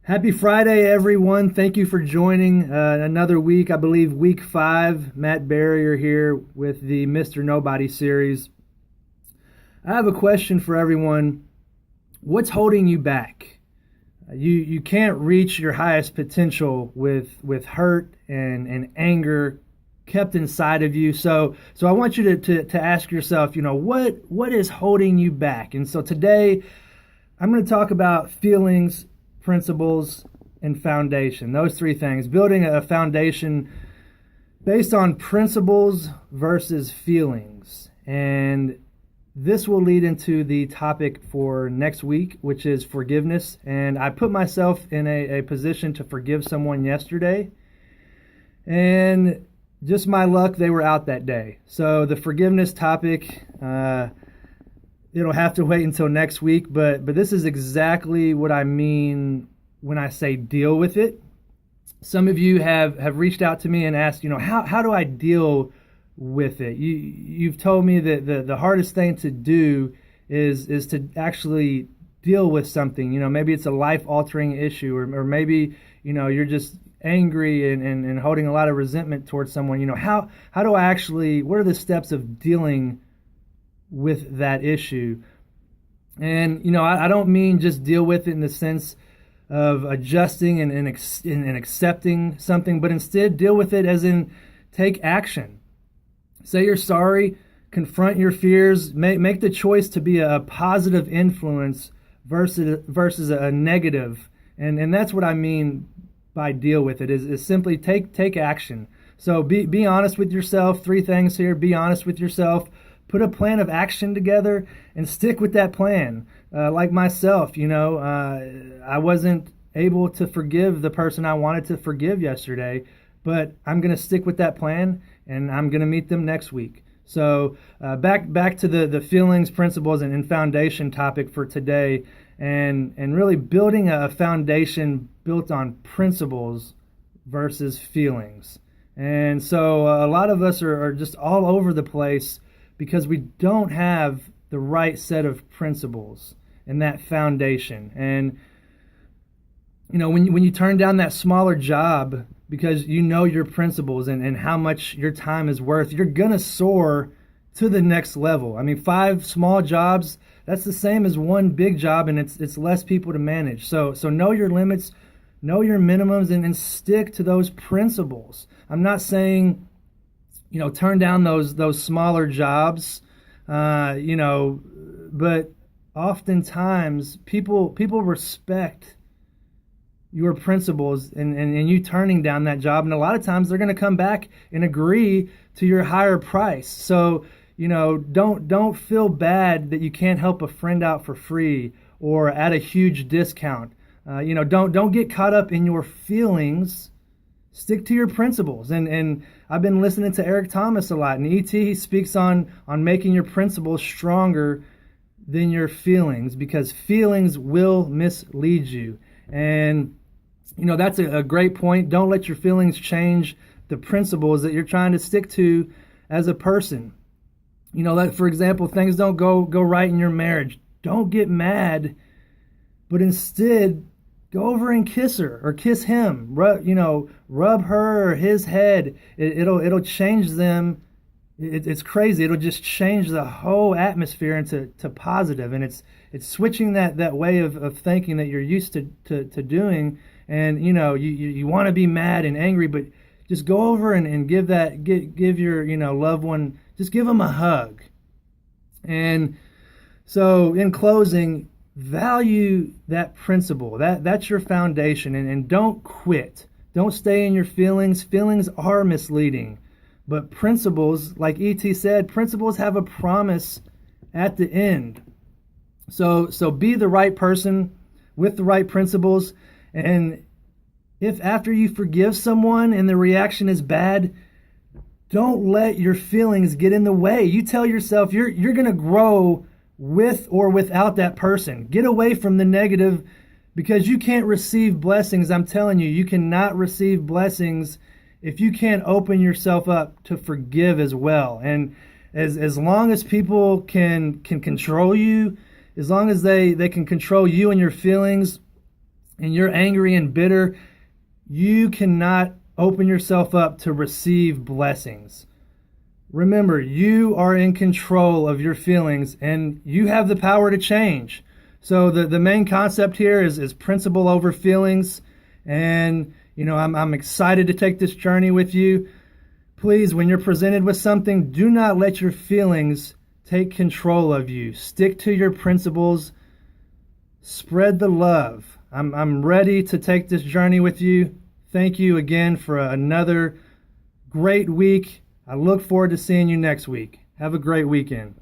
Happy Friday, everyone. Thank you for joining another week. I believe week 5. Matt Barrier here with the Mr. Nobody series. I have a question for everyone. What's holding you back? You can't reach your highest potential with hurt and anger kept inside of you. So I want you to ask yourself, what is holding you back? And so today I'm going to talk about feelings, principles, and foundation. Those three things. Building a foundation based on principles versus feelings. And this will lead into the topic for next week, which is forgiveness. And I put myself in a position to forgive someone yesterday. And just my luck, they were out that day. So the forgiveness topic, it'll have to wait until next week, but this is exactly what I mean when I say deal with it. Some of you have reached out to me and asked, how do I deal with it? You've told me that the hardest thing to do is to actually deal with something. Maybe it's a life-altering issue, or maybe, you're just angry and holding a lot of resentment towards someone. How do I actually, what are the steps of dealing with that issue? And I don't mean just deal with it in the sense of adjusting and accepting something, but instead deal with it as in take action. Say you're sorry, confront your fears, make the choice to be a positive influence versus a negative. And that's what I mean by deal with it, is simply take action. So be honest with yourself. 3 things here. Be honest with yourself. Put a plan of action together and stick with that plan. Like myself, I wasn't able to forgive the person I wanted to forgive yesterday, but I'm going to stick with that plan and I'm going to meet them next week. So back to the feelings, principles, and foundation topic for today, and really building a foundation built on principles versus feelings. And so a lot of us are just all over the place because we don't have the right set of principles and that foundation. And, when you turn down that smaller job because your principles and how much your time is worth, you're going to soar to the next level. 5 small jobs, that's the same as 1 big job, and it's less people to manage. So know your limits, know your minimums, and stick to those principles. I'm not saying turn down those smaller jobs, but oftentimes people respect your principles and you turning down that job, and a lot of times they're going to come back and agree to your higher price. So don't feel bad that you can't help a friend out for free or at a huge discount. Don't get caught up in your feelings. Stick to your principles. And I've been listening to Eric Thomas a lot, and he speaks on making your principles stronger than your feelings, because feelings will mislead you. And that's a great point. Don't let your feelings change the principles that you're trying to stick to as a person. Like, for example, things don't go right in your marriage. Don't get mad, but instead go over and kiss her or kiss him. Rub her or his head. It'll change them. It's crazy. It'll just change the whole atmosphere into positive. And it's switching that way of thinking that you're used to doing. And you want to be mad and angry, but just go over and give your loved one, just give them a hug. And so in closing, value that principle. That's your foundation, and don't quit. Don't stay in your feelings. Feelings are misleading. But principles, like E.T. said, principles have a promise at the end. So be the right person with the right principles. And if after you forgive someone and the reaction is bad, don't let your feelings get in the way. You tell yourself you're going to grow with or without that person. Get away from the negative, because you can't receive blessings. I'm telling you, you cannot receive blessings if you can't open yourself up to forgive as well. And as long as people can control you, as long as they can control you and your feelings, and you're angry and bitter, you cannot open yourself up to receive blessings. Remember, you are in control of your feelings and you have the power to change. So the main concept here is principle over feelings. And, I'm excited to take this journey with you. Please, when you're presented with something, do not let your feelings take control of you. Stick to your principles. Spread the love. I'm ready to take this journey with you. Thank you again for another great week. I look forward to seeing you next week. Have a great weekend.